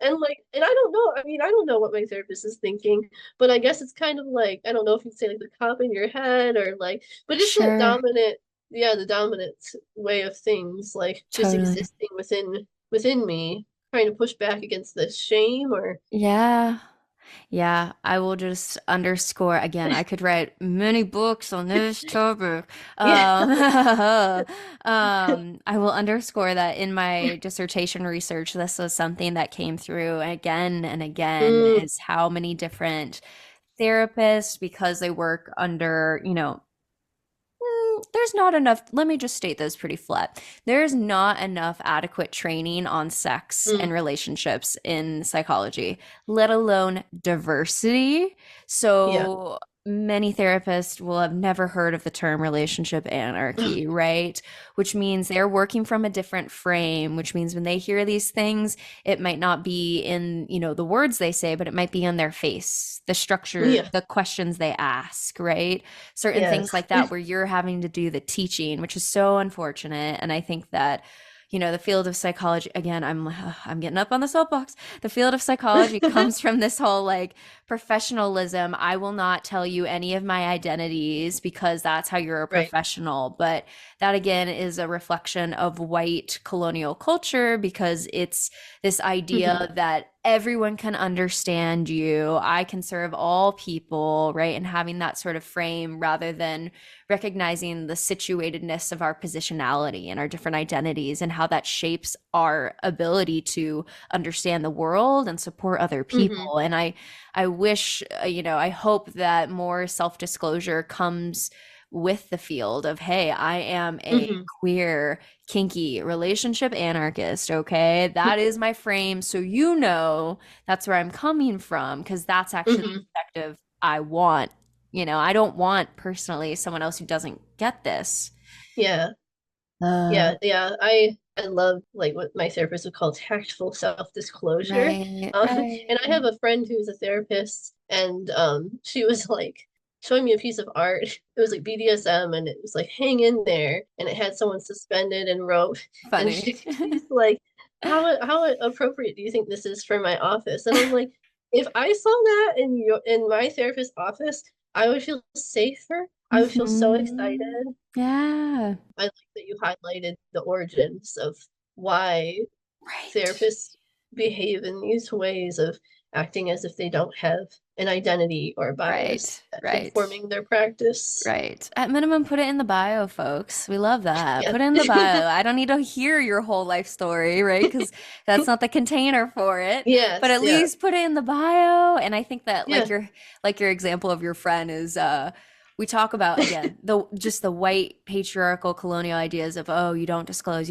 And I don't know. I mean, I don't know what my therapist is thinking, but I guess it's kind of like, I don't know if you'd say like the cop in your head or like, but just that Sure. dominant, yeah, the dominant way of things, like just Totally. existing within me, trying to push back against the shame or Yeah. Yeah, I will just underscore again. I could write many books on this topic. yeah. I will underscore that in my dissertation research, this was something that came through again and again Mm, is how many different therapists, because they work under, there's not enough. Let me just state this pretty flat. There's not enough adequate training on sex and mm, relationships in psychology, let alone diversity. yeah. So many therapists will have never heard of the term relationship anarchy, right? Which means they're working from a different frame, which means when they hear these things, it might not be in, the words they say, but it might be on their face, the structure, Yeah. the questions they ask, right? Certain things Yes. like that where you're having to do the teaching, which is so unfortunate. And I think that, the field of psychology, again, I'm getting up on the soapbox. The field of psychology comes from this whole like professionalism. I will not tell you any of my identities because that's how you're a Right. professional. But that again is a reflection of white colonial culture because it's this Hmm. idea that everyone can understand you. I can serve all people, right? And having that sort of frame rather than recognizing the situatedness of our positionality and our different identities and how that shapes our ability to understand the world and support other Mm-hmm. people. And I wish, I hope that more self-disclosure comes with the field of, hey, I am a Mm-hmm. queer, kinky relationship anarchist. Okay. That is my frame. So, that's where I'm coming from because that's actually the Mm-hmm. perspective I want. I don't want personally someone else who doesn't get this. Yeah. Uh, Yeah. I love like what my therapist would call tactful self-disclosure. right, And I right. have a friend who's a therapist, and she was like showing me a piece of art. It was like BDSM, and it was like hang in there, and it had someone suspended and rope. And Funny. she's like, how appropriate do you think this is for my office? And I'm like, if I saw that in my therapist's office, I would feel safer. I would feel so excited. Mhm. Yeah. I like that you highlighted the origins of why Right. therapists behave in these ways of acting as if they don't have an identity or bias Right. that's Right. informing their practice. Right. At minimum, put it in the bio, folks. We love that. Yeah. Put it in the bio. I don't need to hear your whole life story, right? Because that's not the container for it. But Yes, at yeah. least put it in the bio. And I think that Yeah. like your example of your friend is we talk about again the white patriarchal colonial ideas of, oh, you don't disclose,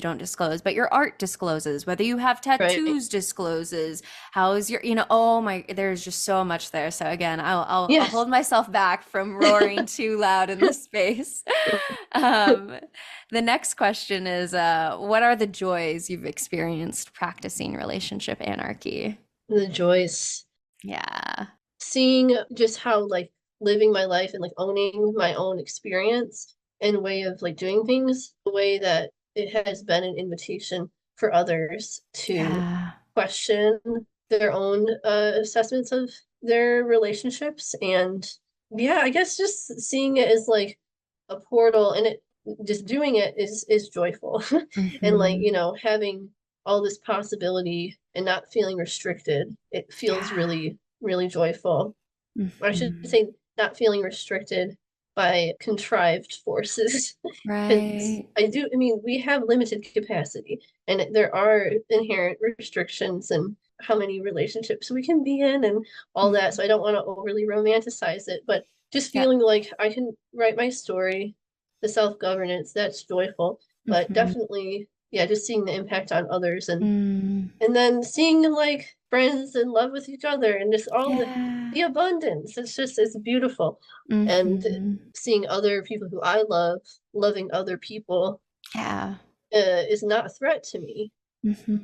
but your art discloses, whether you have Right. tattoos discloses. How is your, oh my, there's just so much there. So again, I'll Yes. hold myself back from roaring too loud in this space. Um, the next question is, what are the joys you've experienced practicing relationship anarchy? The joys. Yeah. Seeing just how like living my life and like owning my own experience and way of like doing things, the way that it has been an invitation for others to Yeah. question their own assessments of their relationships. And yeah, I guess just seeing it as like a portal, and it just doing it is joyful. And like, Hmm. having all this possibility and not feeling restricted, it feels Yeah. really joyful. I should Hmm. say not feeling restricted by contrived forces. Because Right. I mean, we have limited capacity, and there are inherent restrictions and how many relationships we can be in and all that. So Mhm. I don't want to overly romanticize it, but just Yeah. feeling like I can write my story, the self-governance, that's joyful. But Hmm. definitely, yeah, just seeing the impact on others, and Mm. then seeing like friends in love with each other and just all Yeah. the abundance. It's beautiful. And Hmm. seeing other people who I love loving other people Yeah. is not a threat to me. Hmm.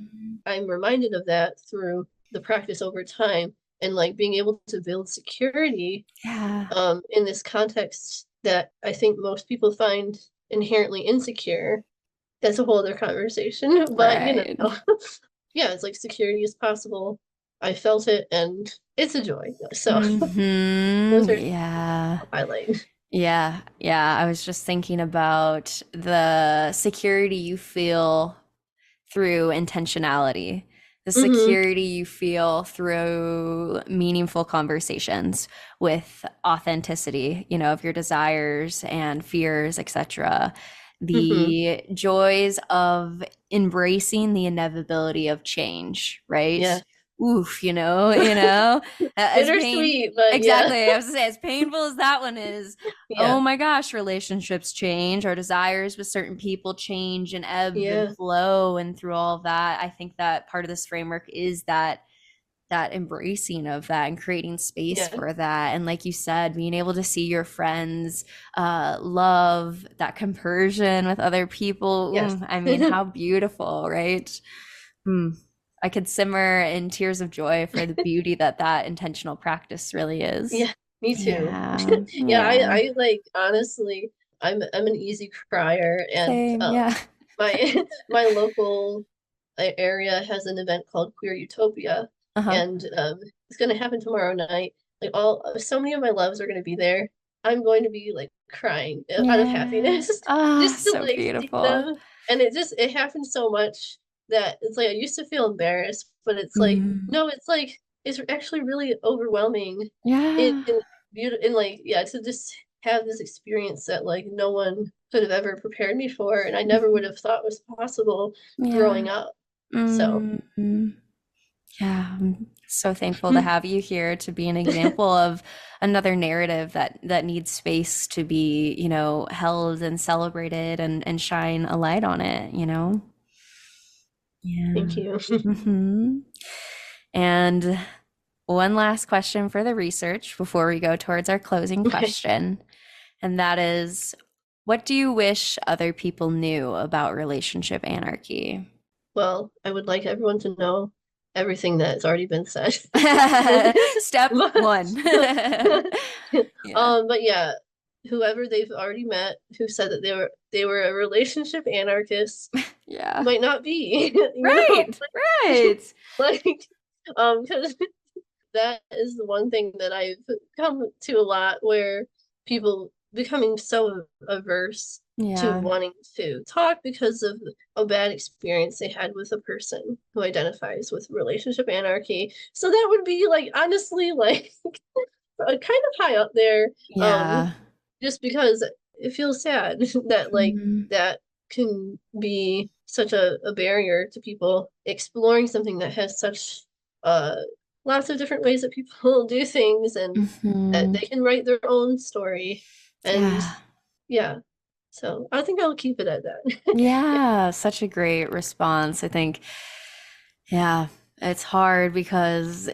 I'm reminded of that through the practice over time, and like being able to build security Yeah. in this context that I think most people find inherently insecure. That's a whole other conversation. But Right. yeah, it's like security is possible. I felt it, and it's a joy. So those are Yeah. I'll highlight. Yeah. Yeah. I was just thinking about the security you feel through intentionality, the Mm-hmm. security you feel through meaningful conversations with authenticity, of your desires and fears, etc. Mm-hmm. The joys of embracing the inevitability of change, right? Yeah. Oof, as pain. Bittersweet, but yeah. Exactly. I was gonna say, as painful as that one is, Yeah. oh my gosh, relationships change, our desires with certain people change and ebb and Yeah. flow, and through all of that, I think that part of this framework is that embracing of that and creating space Yeah. for that. And like you said, being able to see your friends love that compersion with other people. Yes. I mean, how beautiful, right? Mm. I could simmer in tears of joy for the beauty that intentional practice really is. Yeah, me too. Yeah, Yeah, yeah. I like honestly, I'm an easy crier, and Same, yeah. my my local area has an event called Queer Utopia, Uh-huh. and it's gonna happen tomorrow night. Like so many of my loves are gonna be there. I'm going to be like crying out of Yeah. happiness Ah, just to so like see beautiful. them. And it happens so much that it's like I used to feel embarrassed, but it's like Mm. no, it's like it's actually really overwhelming Yeah. in beautiful and like yeah, to just have this experience that like no one could have ever prepared me for, and I never would Mhm. have thought was possible Yeah. growing up. So Mm. Yeah, I'm so thankful to have you here to be an example of another narrative that needs space to be, held and celebrated and shine a light on it, you know? thank Yeah. you. Hmm. And one last question for the research before we go towards our closing Okay. question, and that is, what do you wish other people knew about relationship anarchy? Well, I would like everyone to know everything that's already been said. Step But, one. Yeah. but yeah, whoever they've already met who said that they were a relationship anarchist Yeah. might not be, Right. Right. like because that is the one thing that I've come to a lot where people becoming so averse to Yeah. wanting to talk because of a bad experience they had with a person who identifies with relationship anarchy. So that would be like honestly like kind of high up there. Yeah. Just because it feels sad that like Mhm. that can be such a barrier to people exploring something that has such uh lots of different ways that people do things and that Mhm. they can write their own story and Yeah. yeah, so I think I'll keep it at that. Yeah. Yeah. Such a great response. I think, yeah, it's hard because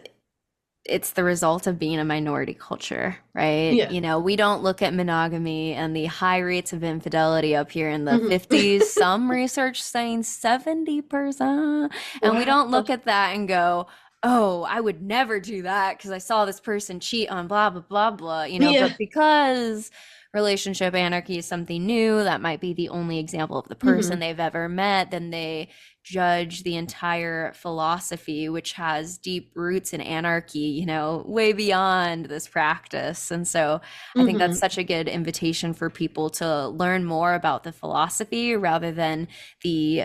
it's the result of being a minority culture, right? Yeah. We don't look at monogamy and the high rates of infidelity up here in the Mhm. 50s, some research saying 70%. And we Wow. don't look at that and go, oh, I would never do that because I saw this person cheat on blah, blah, blah, blah, Yeah. but because relationship anarchy is something new, that might be the only example of the person Hmm. they've ever met, then they judge the entire philosophy, which has deep roots in anarchy, way beyond this practice. And so I think that's Hmm. such a good invitation for people to learn more about the philosophy rather than the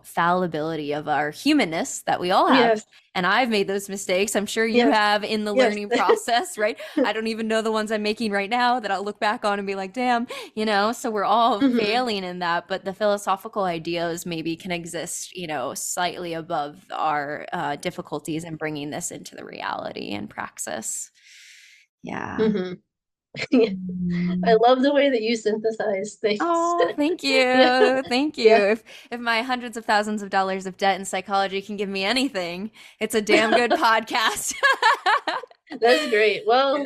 fallibility of our humanness that we all have. Yes. And I've made those mistakes. I'm sure you Yes. have in the Yes. learning process, right? I don't even know the ones I'm making right now that I'll look back on and be like, damn, so we're all Hmm. failing in that, but the philosophical ideas maybe can exist, slightly above our difficulties in bringing this into the reality and praxis. Yeah. Hmm. Yeah. I Mm. love the way that you synthesize things. Oh, thank Yeah. you. Thank you. Yeah. If my hundreds of thousands of dollars of debt in psychology can give me anything, it's a damn good podcast. That's great. Well,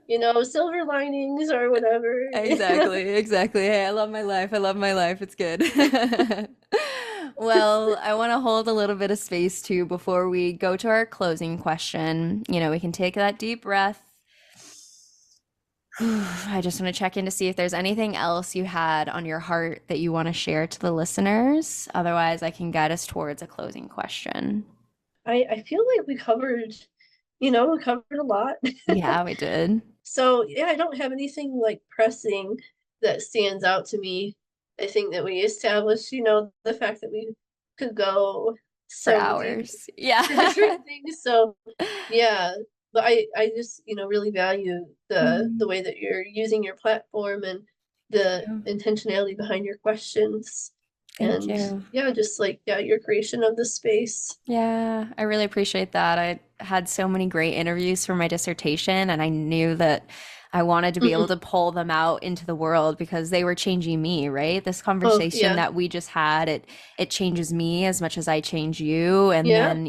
Yeah. silver linings or whatever. Exactly, exactly. Hey, I love my life. I love my life. It's good. Well, I want to hold a little bit of space too before we go to our closing question. We can take that deep breath. I just want to check in to see if there's anything else you had on your heart that you want to share to the listeners. Otherwise, I can guide us towards a closing question. I feel like we covered a lot. Yeah, we did. So yeah, I don't have anything like pressing that stands out to me. I think that we established, the fact that we could go For so deep hours. Yeah. to different things. So yeah, but I just, really value the Mhm. way that you're using your platform and the intentionality behind your questions. Thank And you. yeah, just like yeah, your creation of the space. Yeah, I really appreciate that. I had so many great interviews for my dissertation, and I knew that I wanted to be able Hmm. to pull them out into the world because they were changing me, right? This Oh conversation yeah. that we just had, it changes me as much as I change you. And Yeah. then,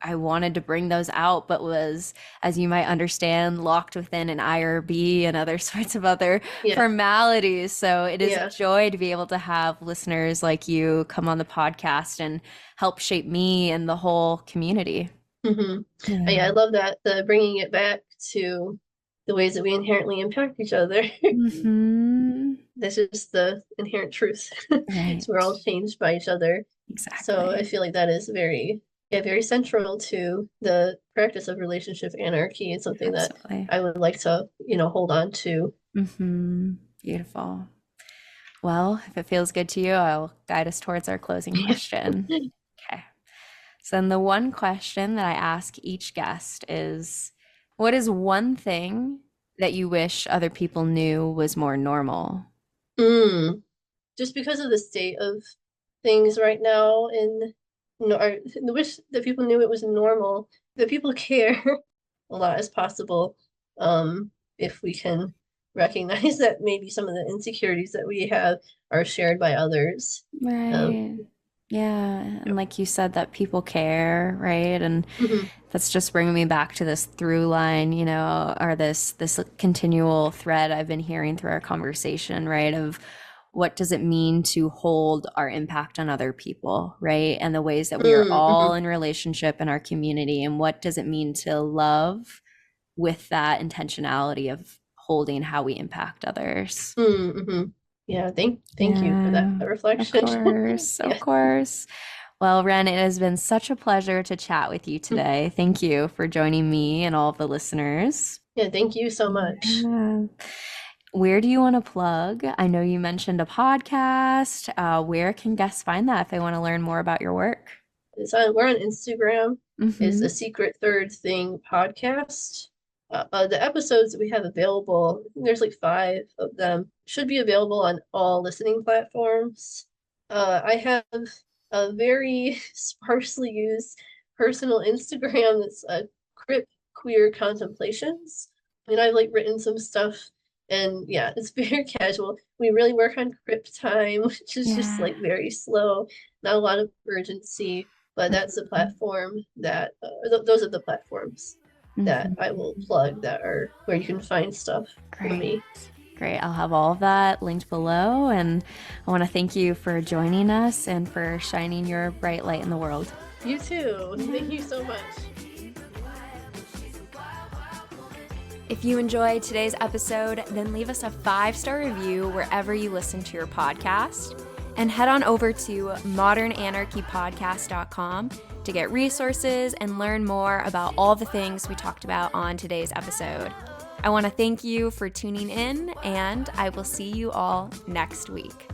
I wanted to bring those out, but was, as you might understand, locked within an IRB and other sorts of other Yeah. formalities. So it is a Yeah. joy to be able to have listeners like you come on the podcast and help shape me and the whole community. Hmm. Yeah, I Yeah. love that, the bringing it back to the ways that we inherently impact each other. Hmm. That's just the inherent truth. Right. So we're all changed by each other. So I Exactly. feel like that is very central to the practice of relationship anarchy. It's something that Absolutely. I would like to, hold on to. Hmm. Beautiful. Well, if it feels good to you, I'll guide us towards our closing question. Okay. So then the one question that I ask each guest is, what is one thing that you wish other people knew was more normal? Mm. Just because of the state of things right now, and I wish that people knew it was normal, that people care a lot as possible. If we can recognize that maybe some of the insecurities that we have are shared by others. Right. Yeah. And like you said, that people care, right? And Mhm. that's just bringing me back to this through line, or this continual thread I've been hearing through our conversation, right? Of what does it mean to hold our impact on other people, right? And the ways that we are all Mhm. in relationship in our community, and what does it mean to love with that intentionality of holding how we impact others. Mhm. Yeah, thank you for that Yeah, of reflection. course, of Yeah. course. Well, Ren, it has been such a pleasure to chat with you today. Thank you for joining me and all of the listeners. Yeah, thank you so much. Yeah. Where do you want to plug? I know you mentioned a podcast. Where can guests find that if they want to learn more about your work? We're on Instagram. It's Mm-hmm. a Secret Third Thing podcast. The episodes that we have available, there's like 5 of them, should be available on all listening platforms. I have a very sparsely used personal Instagram that's Crip Queer Contemplations, and I've like written some stuff, and yeah, it's very casual. We really work on Crip time, which is just Yeah. like very slow, not a lot of urgency, but that's the Mhm. platform that those are the platforms that I Mhm. will plug that are where you can find stuff for Great. me. Great. I'll have all of that linked below. And I want to thank you for joining us and for shining your bright light in the world. You too. Thank you so much. If you enjoyed today's episode, then leave us a 5-star review wherever you listen to your podcast. And head on over to modernanarchypodcast.com to get resources and learn more about all the things we talked about on today's episode. I want to thank you for tuning in, and I will see you all next week.